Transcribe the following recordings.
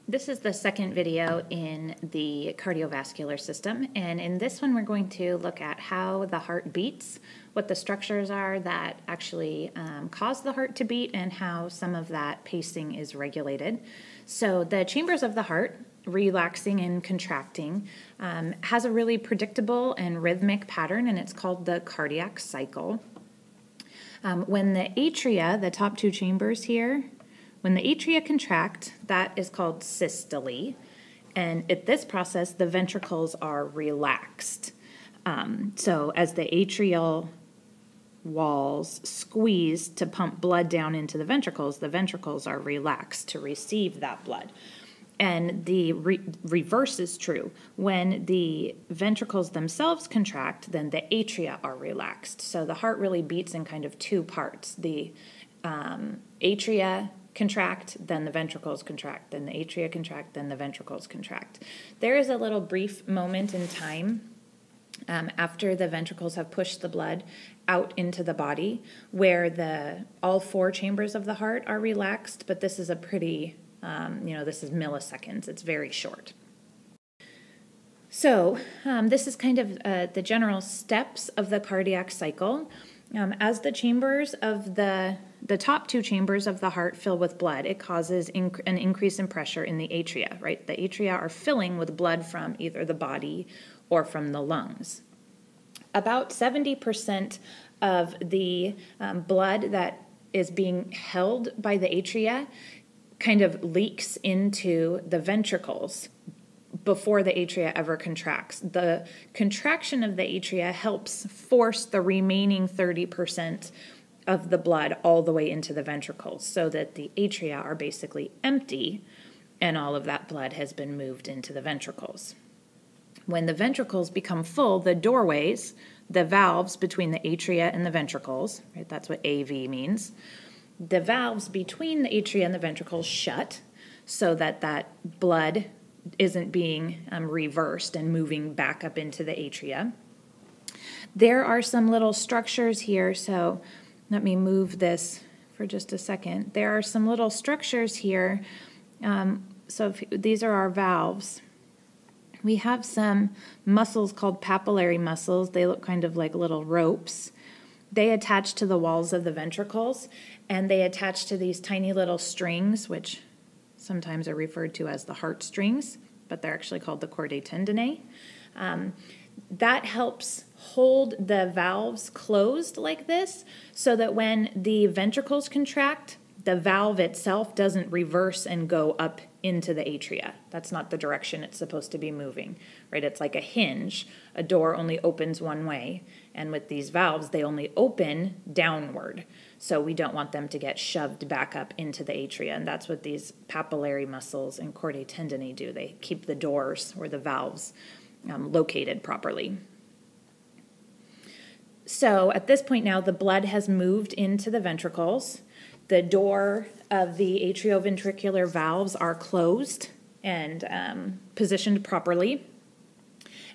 This is the second video in the cardiovascular system, and in this one we're going to look at how the heart beats, what the structures are that actually cause the heart to beat, and how some of that pacing is regulated. So the chambers of the heart, relaxing and contracting, has a really predictable and rhythmic pattern, and it's called the cardiac cycle. When the atria, the top two chambers here, when the atria contract, that is called systole, and at this process, the ventricles are relaxed. So as the atrial walls squeeze to pump blood down into the ventricles are relaxed to receive that blood. And the reverse is true. When the ventricles themselves contract, then the atria are relaxed. So the heart really beats in kind of two parts. The atria contract, then the ventricles contract, then the atria contract, then the ventricles contract. There is a little brief moment in time after the ventricles have pushed the blood out into the body where all four chambers of the heart are relaxed, but this is a pretty, this is milliseconds. It's very short. So this is kind of the general steps of the cardiac cycle. As the chambers of the top two chambers of the heart fill with blood, it causes an increase in pressure in the atria, right? The atria are filling with blood from either the body or from the lungs. About 70% of the blood that is being held by the atria kind of leaks into the ventricles before the atria ever contracts. The contraction of the atria helps force the remaining 30% of the blood all the way into the ventricles so that the atria are basically empty and all of that blood has been moved into the ventricles. When the ventricles become full, the doorways, the valves between the atria and the ventricles, right, that's what AV means, the valves between the atria and the ventricles shut so that that blood isn't being reversed and moving back up into the atria. There are some little structures here, so let me move this for just a second. There are some little structures here. These are our valves. We have some muscles called papillary muscles. They look kind of like little ropes. They attach to the walls of the ventricles, and they attach to these tiny little strings, which sometimes are referred to as the heartstrings, but they're actually called the chordae tendineae. That helps hold the valves closed like this so that when the ventricles contract, the valve itself doesn't reverse and go up into the atria. That's not the direction it's supposed to be moving, right? It's like a hinge. A door only opens one way, and with these valves, they only open downward. So we don't want them to get shoved back up into the atria, and that's what these papillary muscles and chordae tendineae do. They keep the doors or the valves located properly. So at this point now, the blood has moved into the ventricles. The door of the atrioventricular valves are closed and positioned properly.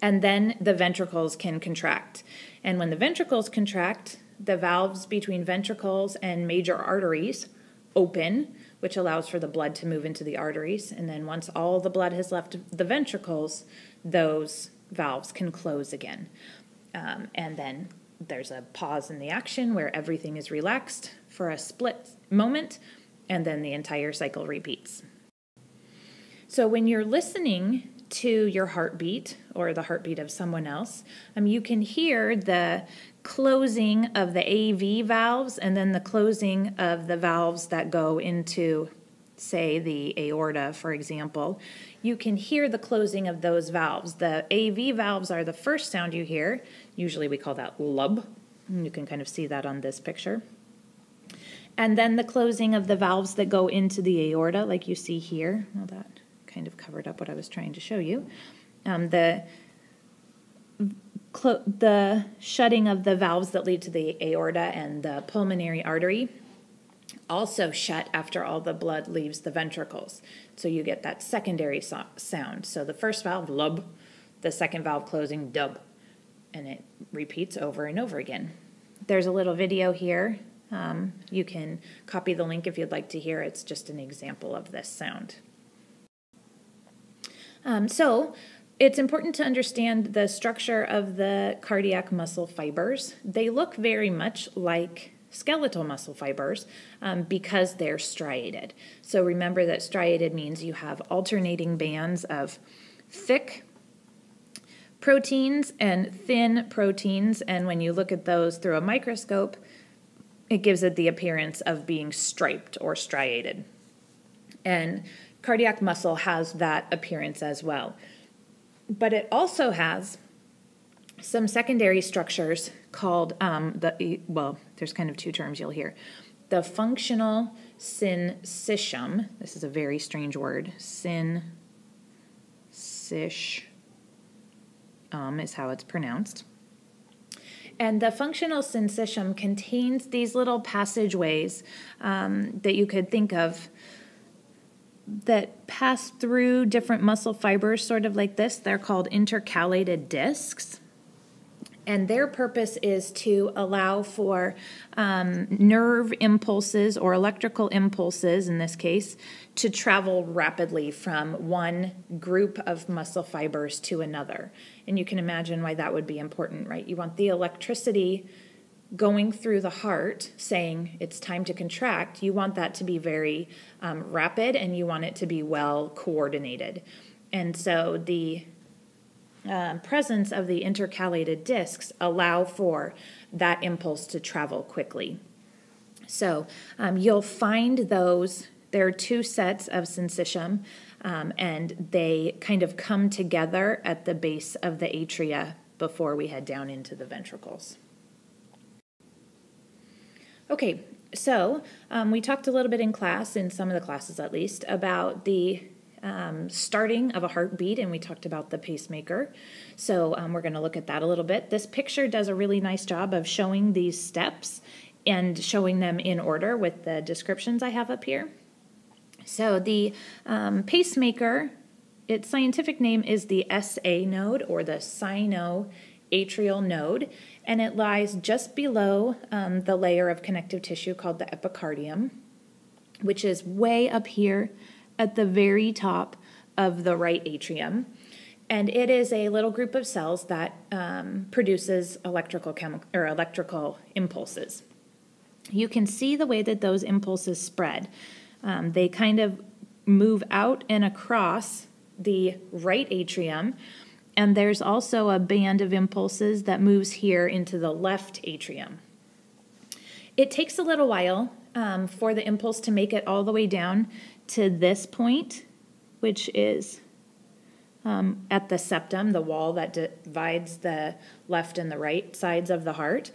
And then the ventricles can contract. And when the ventricles contract, the valves between ventricles and major arteries open, which allows for the blood to move into the arteries. And then once all the blood has left the ventricles, those valves can close again. And then there's a pause in the action where everything is relaxed for a split moment, and then the entire cycle repeats. So when you're listening to your heartbeat or the heartbeat of someone else, you can hear the closing of the AV valves and then the closing of the valves that go into, say, the aorta, for example. You can hear the closing of those valves. The AV valves are the first sound you hear. Usually we call that lub. You can kind of see that on this picture. And then the closing of the valves that go into the aorta, like you see here. Well, that kind of covered up what I was trying to show you. The shutting of the valves that lead to the aorta and the pulmonary artery also shut after all the blood leaves the ventricles. So you get that secondary sound. So the first valve, lub, the second valve closing, dub, and it repeats over and over again. There's a little video here. You can copy the link if you'd like to hear. It's just an example of this sound. So it's important to understand the structure of the cardiac muscle fibers. They look very much like skeletal muscle fibers because they're striated. So remember that striated means you have alternating bands of thick proteins and thin proteins, and when you look at those through a microscope, it gives it the appearance of being striped or striated. And cardiac muscle has that appearance as well. But it also has some secondary structures called, there's kind of two terms you'll hear. The functional syncytium, this is a very strange word, syncytium is how it's pronounced. And the functional syncytium contains these little passageways that you could think of that pass through different muscle fibers, sort of like this. They're called intercalated discs. And their purpose is to allow for nerve impulses or electrical impulses, in this case, to travel rapidly from one group of muscle fibers to another. And you can imagine why that would be important, right? You want the electricity going through the heart saying it's time to contract. You want that to be very rapid, and you want it to be well coordinated. And so the presence of the intercalated discs allow for that impulse to travel quickly. So you'll find those, there are two sets of syncytium, and they kind of come together at the base of the atria before we head down into the ventricles. Okay, so we talked a little bit in class, in some of the classes at least, about the starting of a heartbeat, and we talked about the pacemaker. So we're going to look at that a little bit. This picture does a really nice job of showing these steps and showing them in order with the descriptions I have up here. So the pacemaker, its scientific name is the SA node, or the sinoatrial node, and it lies just below the layer of connective tissue called the epicardium, which is way up here at the very top of the right atrium. And it is a little group of cells that produces electrical impulses. You can see the way that those impulses spread. They kind of move out and across the right atrium, and there's also a band of impulses that moves here into the left atrium. It takes a little while for the impulse to make it all the way down to this point, which is at the septum, the wall that divides the left and the right sides of the heart.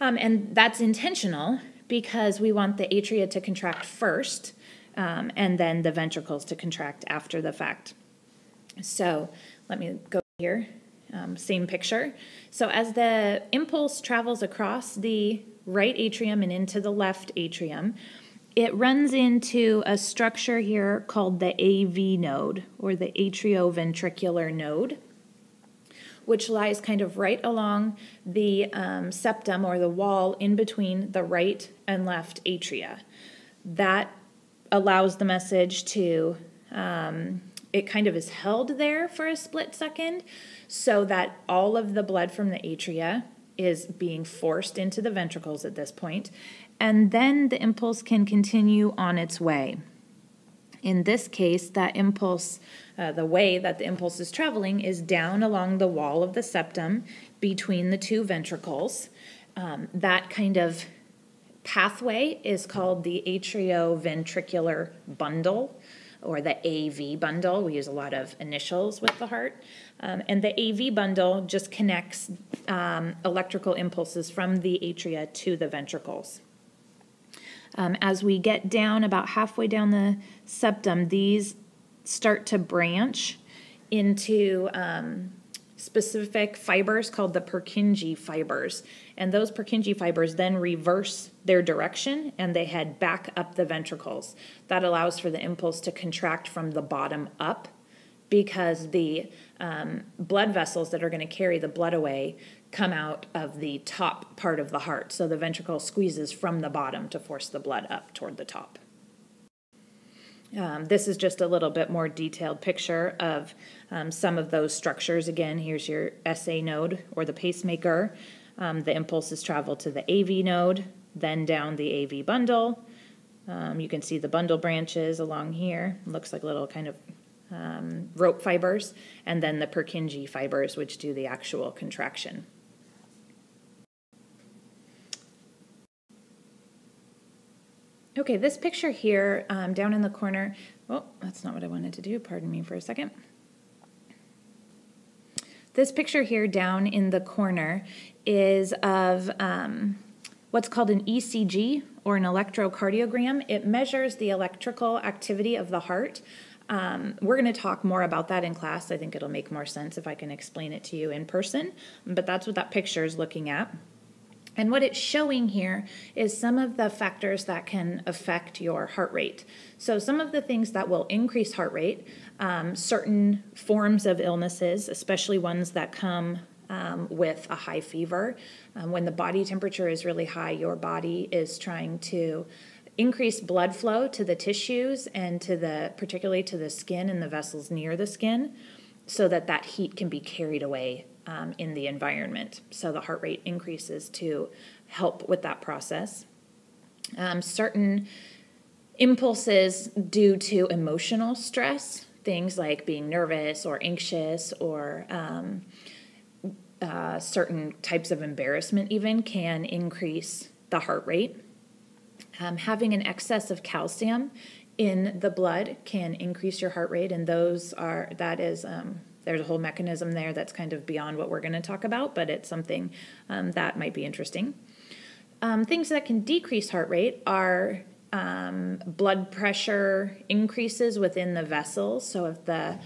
And that's intentional because we want the atria to contract first, and then the ventricles to contract after the fact. So let me go here, same picture. So as the impulse travels across the right atrium and into the left atrium, it runs into a structure here called the AV node, or the atrioventricular node, which lies kind of right along the septum, or the wall in between the right and left atria. That allows the message to, it kind of is held there for a split second so that all of the blood from the atria is being forced into the ventricles at this point, and then the impulse can continue on its way. In this case, that impulse, the way that the impulse is traveling is down along the wall of the septum between the two ventricles. That kind of pathway is called the atrioventricular bundle, or the AV bundle. We use a lot of initials with the heart. And the AV bundle just connects electrical impulses from the atria to the ventricles. As we get down, about halfway down the septum, these start to branch into specific fibers called the Purkinje fibers. And those Purkinje fibers then reverse their direction and they head back up the ventricles. That allows for the impulse to contract from the bottom up, because the blood vessels that are going to carry the blood away come out of the top part of the heart. So the ventricle squeezes from the bottom to force the blood up toward the top. This is just a little bit more detailed picture of some of those structures. Again, here's your SA node or the pacemaker. The impulses travel to the AV node, then down the AV bundle. You can see the bundle branches along here. It looks like little kind of rope fibers, and then the Purkinje fibers, which do the actual contraction. Okay, this picture here down in the corner, oh, that's not what I wanted to do, pardon me for a second. This picture here down in the corner is of what's called an ECG, or an electrocardiogram. It measures the electrical activity of the heart. We're going to talk more about that in class. I think it'll make more sense if I can explain it to you in person, but that's what that picture is looking at. And what it's showing here is some of the factors that can affect your heart rate. So some of the things that will increase heart rate, certain forms of illnesses, especially ones that come with a high fever. When the body temperature is really high, your body is trying to increase blood flow to the tissues and particularly to the skin and the vessels near the skin, so that that heat can be carried away in the environment. So the heart rate increases to help with that process. Certain impulses due to emotional stress, things like being nervous or anxious, or certain types of embarrassment even, can increase the heart rate. Having an excess of calcium in the blood can increase your heart rate, and there's a whole mechanism there that's kind of beyond what we're going to talk about, but it's something that might be interesting. Things that can decrease heart rate are blood pressure increases within the vessels. So if the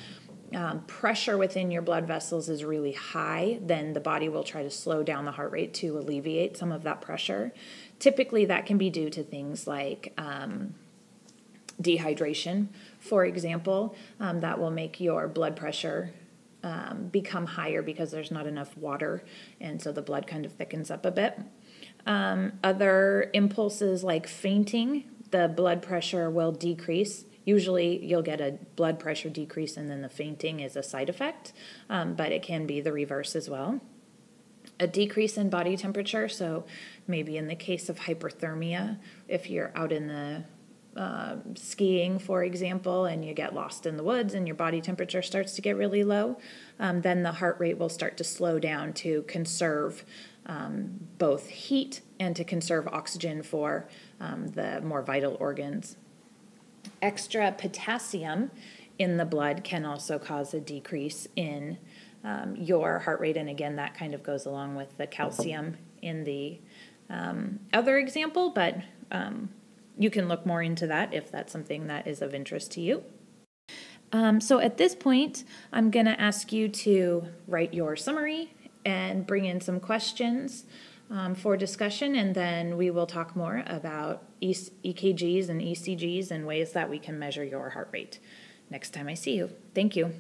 pressure within your blood vessels is really high, then the body will try to slow down the heart rate to alleviate some of that pressure. Typically, that can be due to things like dehydration, for example, that will make your blood pressure become higher because there's not enough water, and so the blood kind of thickens up a bit. Other impulses like fainting, the blood pressure will decrease. Usually you'll get a blood pressure decrease and then the fainting is a side effect, but it can be the reverse as well. A decrease in body temperature, so maybe in the case of hyperthermia, if you're out in the skiing, for example, and you get lost in the woods and your body temperature starts to get really low, then the heart rate will start to slow down to conserve both heat and to conserve oxygen for the more vital organs. Extra potassium in the blood can also cause a decrease in your heart rate, and again, that kind of goes along with the calcium in the other example, but you can look more into that if that's something that is of interest to you. So at this point, I'm going to ask you to write your summary and bring in some questions for discussion, and then we will talk more about EKGs and ECGs and ways that we can measure your heart rate next time I see you. Thank you.